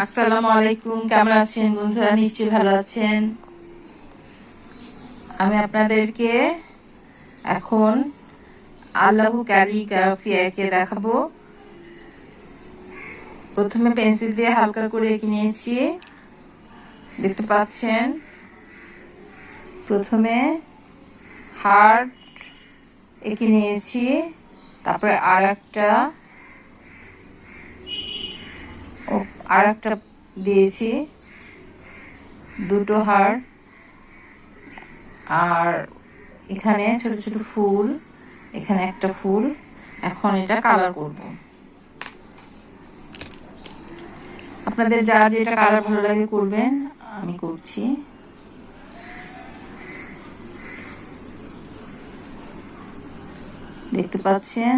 আসসালামু আলাইকুম। কেমন আছেন বন্ধুরা? নিশ্চয়ই ভালো আছেন। আমি আপনাদেরকে এখন আল্লাহু ক্যালিগ্রাফি এঁকে দেখাবো। প্রথমে পেন্সিল দিয়ে হালকা করে এঁকে নিয়েছি, দেখতে পাচ্ছেন। প্রথমে হার্ট এঁকে নিয়েছি, তারপরে আর একটা দিয়েছি, দুটো হার্ট, আর এখানে ছোট ছোট ফুল, এখানে একটা ফুল। এখন এটা কালার করব। আপনাদের যার যেটা কালার ভালো লাগে করবেন, আমি করছি। দেখতে পাচ্ছেন